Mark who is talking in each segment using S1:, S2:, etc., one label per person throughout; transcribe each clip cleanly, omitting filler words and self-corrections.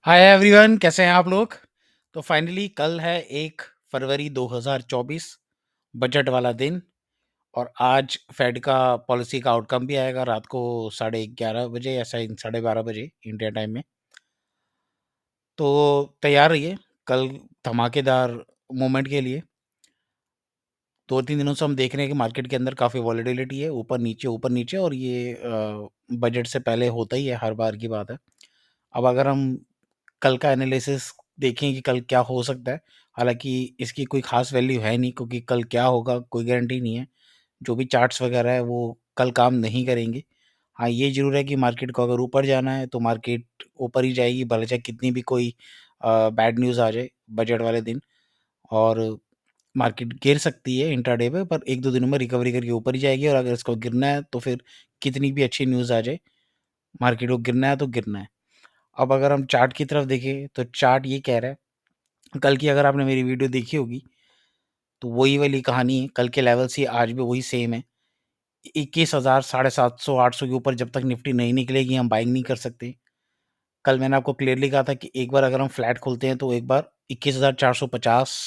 S1: Hi everyone, कैसे हैं आप लोग? तो फाइनली कल है 1 फरवरी 2024, बजट वाला दिन। और आज फेड का पॉलिसी का आउटकम भी आएगा रात को 11:30 बजे या शायद 12:30 बजे इंडिया टाइम में। तो तैयार रहिए कल धमाकेदार मोमेंट के लिए। 2-3 दिनों से हम देख रहे हैं कि मार्केट के अंदर काफ़ी वॉलेटिलिटी है, ऊपर नीचे, और ये बजट से पहले होता ही है, हर बार की बात है। अब अगर हम कल का एनालिसिस देखें कि कल क्या हो सकता है, हालाँकि इसकी कोई ख़ास वैल्यू है नहीं, क्योंकि कल क्या होगा कोई गारंटी नहीं है। जो भी चार्ट्स वग़ैरह है वो कल काम नहीं करेंगे। हाँ, ये ज़रूर है कि मार्केट को अगर ऊपर जाना है तो मार्केट ऊपर ही जाएगी, भले चाहे कितनी भी कोई बैड न्यूज़ आ जाए बजट वाले दिन। और मार्केट गिर सकती है इंट्राडे पे, पर 1-2 दिनों में रिकवरी करके ऊपर ही जाएगी। और अगर इसको गिरना है तो फिर कितनी भी अच्छी न्यूज़ आ जाए, मार्केट को गिरना है तो गिरना है। अब अगर हम चार्ट की तरफ देखें तो चार्ट ये कह रहा है, कल की अगर आपने मेरी वीडियो देखी होगी तो वही वाली कहानी है, कल के लेवल से आज भी वही सेम है। 21,000 750 800 के ऊपर जब तक निफ्टी नहीं निकलेगी हम बाइंग नहीं कर सकते। कल मैंने आपको क्लियरली कहा था कि एक बार अगर हम फ्लैट खोलते हैं तो एक बार 21,450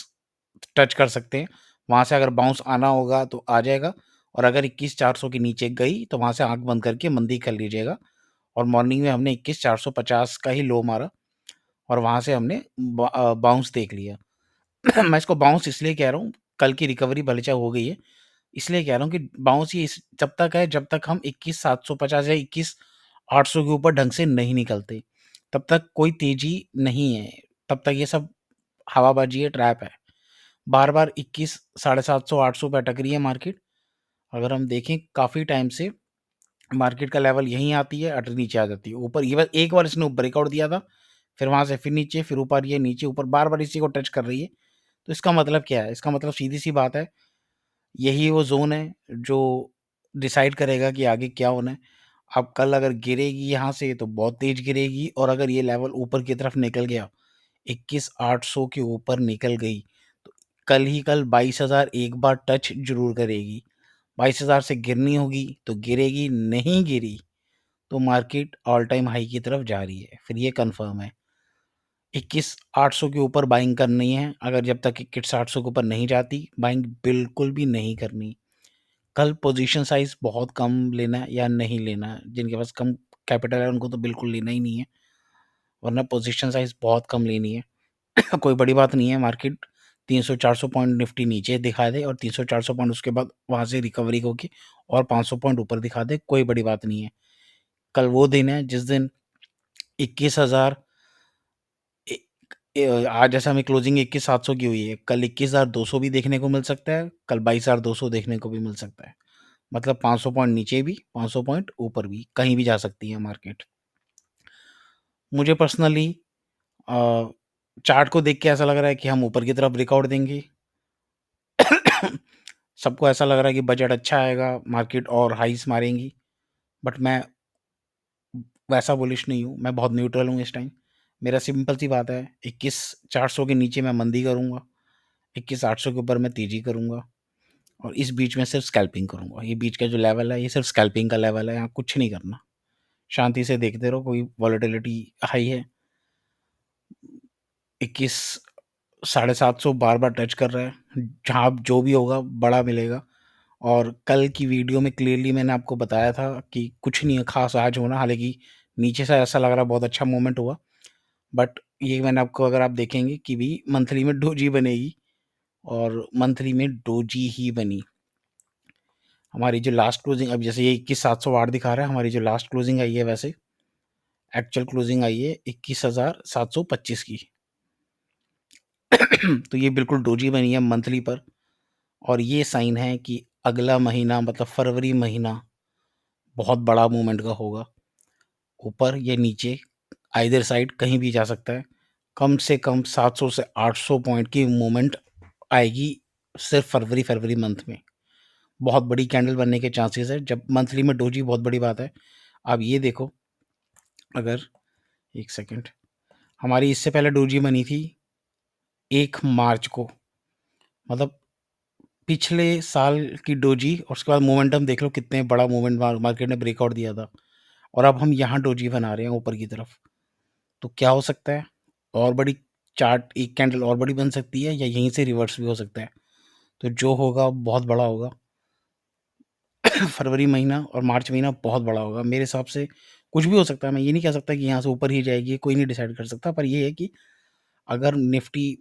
S1: टच कर सकते हैं। वहाँ से अगर बाउंस आना होगा तो आ जाएगा, और अगर 21,400 के नीचे गई तो वहाँ से आँख बंद करके मंदी कर लीजिएगा। और मॉर्निंग में हमने 21,450 का ही लो मारा और वहाँ से हमने बाउंस देख लिया। मैं इसको बाउंस इसलिए कह रहा हूँ, कल की रिकवरी भले चाहे हो गई है, इसलिए कह रहा हूँ कि बाउंस ये इस जब तक है जब तक हम 21,750 या 21,800 के ऊपर ढंग से नहीं निकलते, तब तक कोई तेज़ी नहीं है। तब तक ये सब हवाबाजी है, ट्रैप है। बार-बार 21 750 800 पे अटक रही है मार्केट। अगर हम देखें काफ़ी टाइम से मार्केट का लेवल यहीं आती है, अट नीचे आ जाती है। ऊपर ये एक बार इसने ब्रेकआउट दिया था, फिर वहाँ से फिर नीचे, फिर ऊपर, ये नीचे ऊपर बार-बार इसी को टच कर रही है। तो इसका मतलब क्या है? इसका मतलब सीधी-सी बात है, यही वो ज़ोन है जो डिसाइड करेगा कि आगे क्या होना है। अब कल अगर गिरेगी यहाँ से तो बहुत तेज़ गिरेगी, और अगर ये लेवल ऊपर की तरफ निकल गया, 21,800 के ऊपर निकल गई, तो कल ही कल 22,000 एक बार टच ज़रूर करेगी। 22,000 से गिरनी होगी तो गिरेगी, नहीं गिरी तो मार्केट ऑल टाइम हाई की तरफ जा रही है, फिर ये कन्फर्म है। 21,800 के ऊपर बाइंग करनी है, अगर जब तक 21,800 के ऊपर नहीं जाती बाइंग बिल्कुल भी नहीं करनी। कल पोजीशन साइज़ बहुत कम लेना है या नहीं लेना है, जिनके पास कम कैपिटल है उनको तो बिल्कुल लेना ही नहीं है, वरना पोजीशन साइज़ बहुत कम लेनी है। कोई बड़ी बात नहीं है, मार्केट 300-400 पॉइंट निफ्टी नीचे दिखा दे और 300-400 पॉइंट उसके बाद वहाँ से रिकवरी होके और 500 पॉइंट ऊपर दिखा दे, कोई बड़ी बात नहीं है। कल वो दिन है जिस दिन 21,000 ए आज जैसे हमें क्लोजिंग 21,700 की हुई है, कल 21,200 भी देखने को मिल सकता है, कल 22,200 देखने को भी मिल सकता है। मतलब 500 पॉइंट नीचे भी, 500 पॉइंट ऊपर भी, कहीं भी जा सकती है मार्केट। मुझे पर्सनली अ, चार्ट को देख के ऐसा लग रहा है कि हम ऊपर की तरफ ब्रेकआउट देंगे। सबको ऐसा लग रहा है कि बजट अच्छा आएगा, मार्केट और हाईज़ मारेंगी, बट मैं वैसा बुलिश नहीं हूँ, मैं बहुत न्यूट्रल हूँ इस टाइम। मेरा सिंपल सी बात है, 21,400 के नीचे मैं मंदी करूँगा, 21,800 के ऊपर मैं तेज़ी करूँगा, और इस बीच में सिर्फ स्कैल्पिंग करूँगा। ये बीच का जो लेवल है, ये सिर्फ स्कैल्पिंग का लेवल है, यहाँ कुछ नहीं करना। शांति से देखते रहो, कोई वॉलेटिलिटी हाई है, 21 750 बार-बार टच कर रहा है, जहाँ जो भी होगा बड़ा मिलेगा। और कल की वीडियो में क्लियरली मैंने आपको बताया था कि कुछ नहीं है ख़ास आज होना, हालाँकि नीचे से ऐसा लग रहा है बहुत अच्छा मूवमेंट हुआ, बट ये मैंने आपको, अगर आप देखेंगे कि भी मंथली में डोजी बनेगी, और मंथली में डोजी ही बनी। हमारी जो लास्ट क्लोजिंग, अब जैसे ये 21,708 दिखा रहा है, हमारी जो लास्ट क्लोजिंग आई है, वैसे एक्चुअल क्लोजिंग आई है 21,725 की। तो ये बिल्कुल डोजी बनी है मंथली पर, और ये साइन है कि अगला महीना मतलब फरवरी महीना बहुत बड़ा मूवमेंट का होगा। ऊपर या नीचे, आइदर साइड कहीं भी जा सकता है। कम से कम 700 से 800 पॉइंट की मूवमेंट आएगी सिर्फ फरवरी मंथ में। बहुत बड़ी कैंडल बनने के चांसेस है, जब मंथली में डोजी बहुत बड़ी बात है। आप ये देखो, अगर एक सेकंड, हमारी इससे पहले डोजी बनी थी 1 मार्च को, मतलब पिछले साल की डोजी, और उसके बाद मोमेंटम देख लो, कितने बड़ा मूवमेंट मार्केट ने ब्रेकआउट दिया था, और अब हम यहाँ डोजी बना रहे हैं ऊपर की तरफ। तो क्या हो सकता है? और बड़ी चार्ट, एक कैंडल और बड़ी बन सकती है या यहीं से रिवर्स भी हो सकता है। तो जो होगा बहुत बड़ा होगा। फरवरी महीना और मार्च महीना बहुत बड़ा होगा। मेरे हिसाब से कुछ भी हो सकता है, मैं ये नहीं कह सकता कि यहाँ से ऊपर ही जाएगी, कोई नहीं डिसाइड कर सकता। पर ये है कि अगर निफ्टी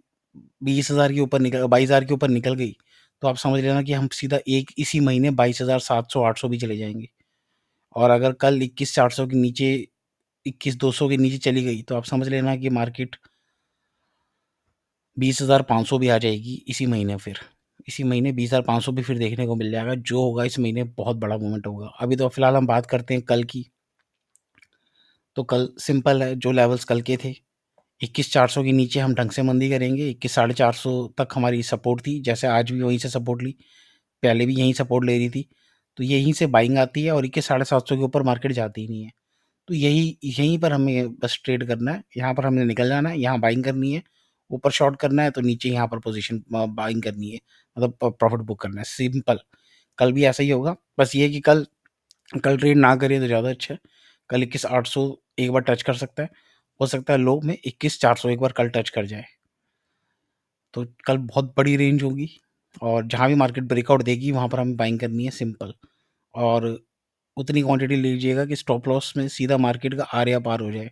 S1: 20,000 के ऊपर निकल 22,000 के ऊपर निकल गई, तो आप समझ लेना कि हम सीधा एक इसी महीने 22,700-800 भी चले जाएँगे। और अगर कल 21,400 के नीचे 21,200 के नीचे चली गई, तो आप समझ लेना कि मार्केट 20,500 भी आ जाएगी इसी महीने फिर। इसी महीने 20,500 भी फिर देखने को मिल जाएगा। जो होगा इस महीने बहुत बड़ा मूवमेंट होगा। अभी तो फिलहाल हम बात करते हैं कल की। तो कल सिंपल है, जो लेवल्स कल के थे 21,400 के नीचे हम ढंग से मंदी करेंगे। 21,450 तक हमारी सपोर्ट थी, जैसे आज भी वहीं से सपोर्ट ली, पहले भी यहीं सपोर्ट ले रही थी। तो यहीं से बाइंग आती है और 21,750 के ऊपर मार्केट जाती ही नहीं है। तो यही यहीं पर हमें बस ट्रेड करना है, यहाँ पर हमने निकल जाना है, यहाँ बाइंग करनी है। ऊपर शॉर्ट करना है तो नीचे यहाँ पर पोजीशन बाइंग करनी है, मतलब प्रॉफिट बुक करना है, सिंपल। कल भी ऐसा ही होगा, बस ये है कि कल कल ट्रेड ना करें तो ज़्यादा अच्छा है। कल 21,800 एक बार टच कर सकता है, हो सकता है लो में 21,400 एक बार कल टच कर जाए। तो कल बहुत बड़ी रेंज होगी और जहाँ भी मार्केट ब्रेकआउट देगी वहाँ पर हमें बाइंग करनी है, सिंपल। और उतनी क्वांटिटी लीजिएगा कि स्टॉप लॉस में सीधा मार्केट का आर या पार हो जाए।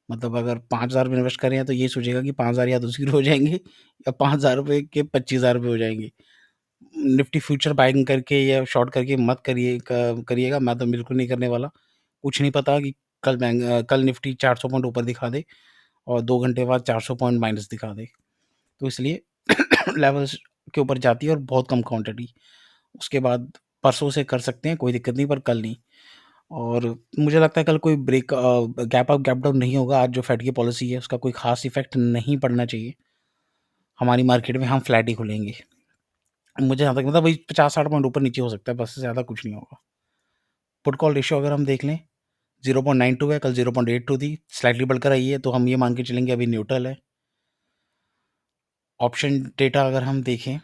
S1: मतलब अगर 5,000 में इन्वेस्ट कर रहे हैं तो ये सोचिएगा कि 5,000 या तो 0 हो जाएँगे या ₹5,000 के 25,000 हो जाएँगे। निफ्टी फ्यूचर बाइंग करके या शॉर्ट करके मत करिएगा, मैं तो बिल्कुल नहीं करने वाला। कुछ नहीं पता कि कल निफ्टी 400 पॉइंट ऊपर दिखा दे और 2 घंटे बाद 400 पॉइंट माइनस दिखा दे। तो इसलिए लेवल्स के ऊपर जाती है और बहुत कम क्वांटिटी। उसके बाद परसों से कर सकते हैं, कोई दिक्कत नहीं, पर कल नहीं। और मुझे लगता है कल कोई गैप अप गैप डाउन नहीं होगा। आज जो फेड की पॉलिसी है उसका कोई ख़ास इफ़ेक्ट नहीं पड़ना चाहिए हमारी मार्केट में, हम फ्लैट ही खुलेंगे। मुझे जहाँ तक मतलब वही 50-60 पॉइंट ऊपर नीचे हो सकता है, बस से ज़्यादा कुछ नहीं होगा। पुट कॉल रेशियो अगर हम देख लें 0.92 है, कल 0.82 थी, स्लाइटली बढ़कर आई है, तो हम ये मान के चलेंगे अभी न्यूट्रल है। ऑप्शन डेटा अगर हम देखें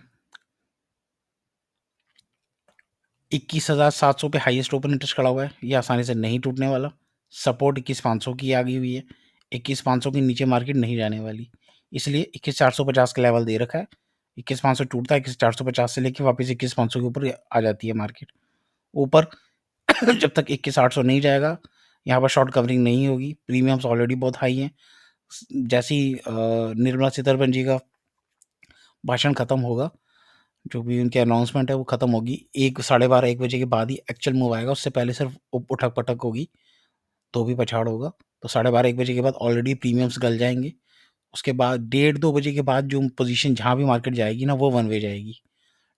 S1: 21,700 पे हाईएस्ट ओपन इंटरेस्ट खड़ा हुआ है, ये आसानी से नहीं टूटने वाला। सपोर्ट 21,500 की आ गई हुई है, 21,500 के नीचे मार्केट नहीं जाने वाली, इसलिए 21,450 का लेवल दे रखा है। 21,500 टूटता है, 21,450 से लेके वापस 21,500 के ऊपर आ जाती है मार्केट। ऊपर जब तक 21,800 नहीं जाएगा, यहाँ पर शॉर्ट कवरिंग नहीं होगी। प्रीमियम्स ऑलरेडी बहुत हाई हैं। जैसे ही निर्मला सीतारमण जी का भाषण खत्म होगा, जो भी उनकी अनाउंसमेंट है वो खत्म होगी, 1 साढ़े 12 1 बजे के बाद ही एक्चुअल मूव आएगा। उससे पहले सिर्फ उठक-पटक होगी, तो भी पछाड़ होगा। तो साढ़े 12 1 बजे के बाद ऑलरेडी प्रीमियम्स गल जाएँगे। उसके बाद डेढ़ 2 बजे के बाद जो पोज़ीशन जहाँ भी मार्केट जाएगी ना, वो वन वे जाएगी।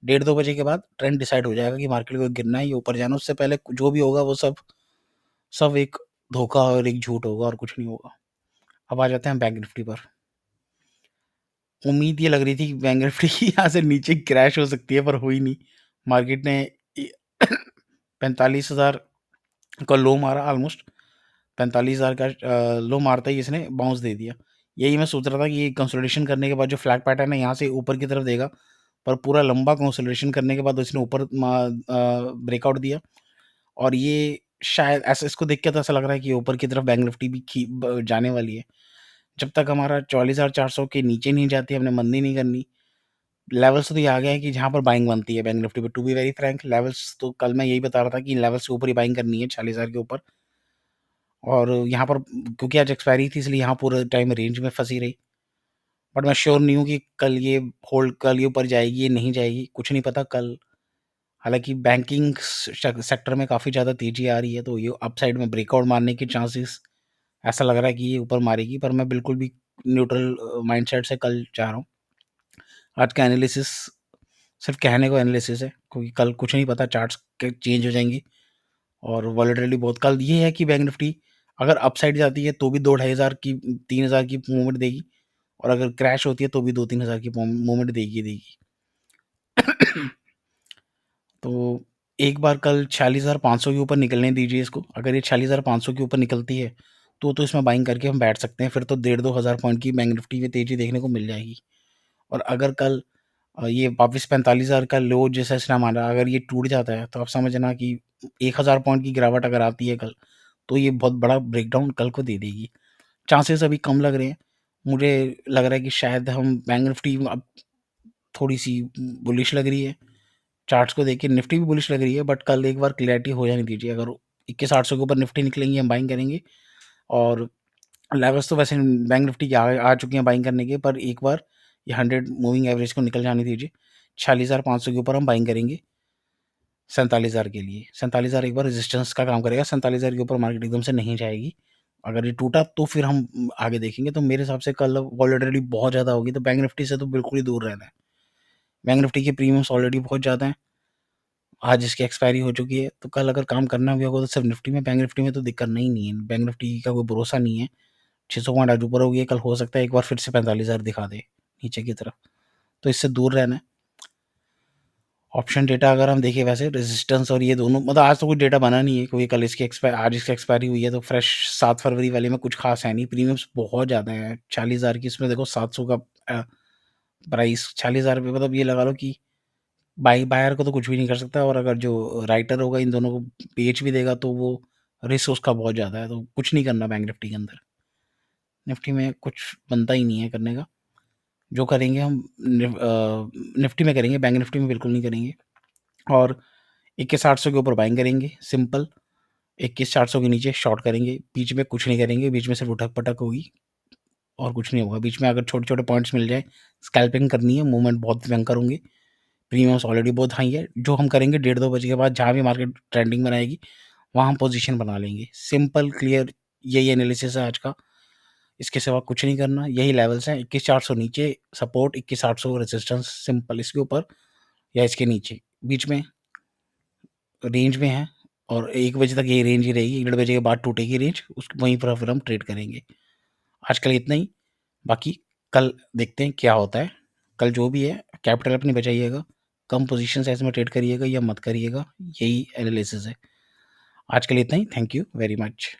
S1: डेढ़ 2 बजे के बाद ट्रेंड डिसाइड हो जाएगा कि मार्केट को गिरना है या ऊपर जाना है। उससे पहले जो भी होगा वो सब सब एक धोखा और एक झूठ होगा और कुछ नहीं होगा। अब आ जाते हैं बैंक निफ्टी पर। उम्मीद ये लग रही थी कि बैंक निफ्टी यहाँ से नीचे क्रैश हो सकती है, पर हुई नहीं। मार्केट ने 45,000 का लो मारा, ऑलमोस्ट 45,000 का लो मारते ही इसने बाउंस दे दिया। यही मैं सोच रहा था कि ये कंसोलिडेशन करने के बाद जो फ्लैग पैटर्न है यहाँ से ऊपर की तरफ देगा, पर पूरा लंबा कंसोलिडेशन करने के बाद इसने ऊपर ब्रेकआउट दिया। और ये शायद ऐसा, इसको देख के तो ऐसा लग रहा है कि ऊपर की तरफ बैंक निफ्टी भी जाने वाली है। जब तक हमारा 44,400 के नीचे नहीं जाती, हमने मंदी नहीं करनी। लेवल्स तो ये आ गए हैं कि जहाँ पर बाइंग बनती है बैंक निफ्टी पे। To be very frank, levels तो कल मैं यही बता रहा था कि लेवल्स के ऊपर ही बाइंग करनी है, 40,000 के ऊपर। और यहाँ पर क्योंकि आज एक्सपायरी थी, इसलिए यहाँ पूरे टाइम रेंज में फंसी रही। बट मैं श्योर नहीं हूँ कि कल ये ऊपर जाएगी या नहीं जाएगी, कुछ नहीं पता कल। हालांकि बैंकिंग सेक्टर में काफ़ी ज़्यादा तेजी आ रही है, तो ये अपसाइड में ब्रेकआउट मारने के चांसेस ऐसा लग रहा है कि ये ऊपर मारेगी। पर मैं बिल्कुल भी न्यूट्रल माइंडसेट से कल जा रहा हूँ। आज का एनालिसिस सिर्फ कहने को एनालिसिस है, क्योंकि कल कुछ नहीं पता, चार्ट्स चेंज हो जाएंगी और वॉलेटिलिटी बहुत। कल ये है कि बैंक निफ्टी अगर अपसाइड जाती है तो भी 2-2,500 की 3,000 की मूवमेंट देगी, और अगर क्रैश होती है तो भी 2-3 हज़ार की मूवमेंट देगी। तो एक बार कल 46,500 के ऊपर निकलने दीजिए इसको। अगर ये 46,500 के ऊपर निकलती है तो इसमें बाइंग करके हम बैठ सकते हैं। फिर तो 1,500-2,000 पॉइंट की बैंक निफ्टी में तेजी देखने को मिल जाएगी। और अगर कल ये वापस 45,000 का लो जैसा इसने माना, अगर ये टूट जाता है तो आप समझना कि 1,000 पॉइंट की गिरावट अगर आती है कल, तो ये बहुत बड़ा ब्रेकडाउन कल को दे देगी। चांसेस अभी कम लग रहे हैं, मुझे लग रहा है कि शायद हम बैंक निफ्टी अब थोड़ी-सी बुलिश लग रही है। चार्ट्स को देख के निफ्टी भी बुलिश लग रही है, बट कल एक बार क्लैरिटी हो जाने दीजिए। अगर 21,800 के ऊपर निफ्टी निकलेंगी, हम बाइंग करेंगे। और लेवल्स तो वैसे बैंक निफ्टी के आ चुकी हैं बाइंग करने के, पर एक बार ये 100 मूविंग एवरेज को निकल जाने दीजिए। 46,500 के ऊपर हम बाइंग करेंगे 47,000 के लिए। 47,000 एक बार रेजिस्टेंस का काम करेगा। 47,000 के ऊपर मार्केट एकदम से नहीं जाएगी। अगर ये टूटा तो फिर हम आगे देखेंगे। तो मेरे हिसाब से कल वॉलेटिलिटी बहुत ज़्यादा होगी, तो बैंक निफ्टी से तो बिल्कुल ही दूर रहना है। बैंक निफ्टी के प्रीमियम्स ऑलरेडी बहुत ज़्यादा हैं। आज इसकी एक्सपायरी हो चुकी है, तो कल अगर काम करना भी होगा तो सिर्फ निफ्टी में। बैंक निफ्टी में तो दिक्कत नहीं है। बैंक निफ्टी का कोई भरोसा नहीं है। 600 पॉइंट आज ऊपर हो गई, कल हो सकता है एक बार फिर से 45,000 दिखा दे नीचे की तरफ। तो इससे दूर रहना है। ऑप्शन डेटा अगर हम देखें, वैसे रेजिस्टेंस और ये दोनों, मतलब आज तो कोई डेटा बना नहीं है क्योंकि कल इसकी आज इसकी एक्सपायरी हुई है, तो फ्रेश 7 फरवरी वाले में कुछ खास है नहीं। प्रीमियम्स बहुत ज़्यादा है। 40,000 की इसमें देखो 700 का प्राइस। 40,000 रुपये, मतलब ये लगा लो कि बायर को तो कुछ भी नहीं कर सकता, और अगर जो राइटर होगा इन दोनों को बेच भी देगा तो वो रिस्क उसका बहुत ज़्यादा है। तो कुछ नहीं करना बैंक निफ्टी के अंदर। निफ्टी में कुछ बनता ही नहीं है करने का। जो करेंगे हम निफ्टी में करेंगे, बैंक निफ्टी में बिल्कुल नहीं करेंगे। और 21,800 के ऊपर बाइंग करेंगे सिंपल। 21,400 के नीचे शॉर्ट करेंगे। बीच में कुछ नहीं करेंगे, बीच में सिर्फ उठक पटक होगी और कुछ नहीं होगा। बीच में अगर छोटे छोटे पॉइंट्स मिल जाए, स्कैल्पिंग करनी है। मूवमेंट बहुत भयंकर होंगे। प्रीमियम्स ऑलरेडी बहुत हाई है। जो हम करेंगे 1:30-2 बजे के बाद, जहाँ भी मार्केट ट्रेंडिंग बनाएगी वहाँ हम पोजीशन बना लेंगे। सिंपल क्लियर यही एनालिसिस है आज का। इसके सिवा कुछ नहीं करना। यही लेवल्स हैं। 21,400 नीचे सपोर्ट, 21,800 रेजिस्टेंस। सिंपल इसके ऊपर या इसके नीचे, बीच में रेंज में है। और 1 बजे तक यही रेंज ही रहेगी। 1:30 बजे के बाद टूटेगी रेंज, उस वहीं पर फिर हम ट्रेड करेंगे। आज के लिए इतना ही। बाकी कल देखते हैं क्या होता है। कल जो भी है कैपिटल अपनी बचाइएगा। कम पोजीशन साइज में ट्रेड करिएगा या मत करिएगा, यही एनालिसिस है। आज के लिए इतना ही। Thank you very much.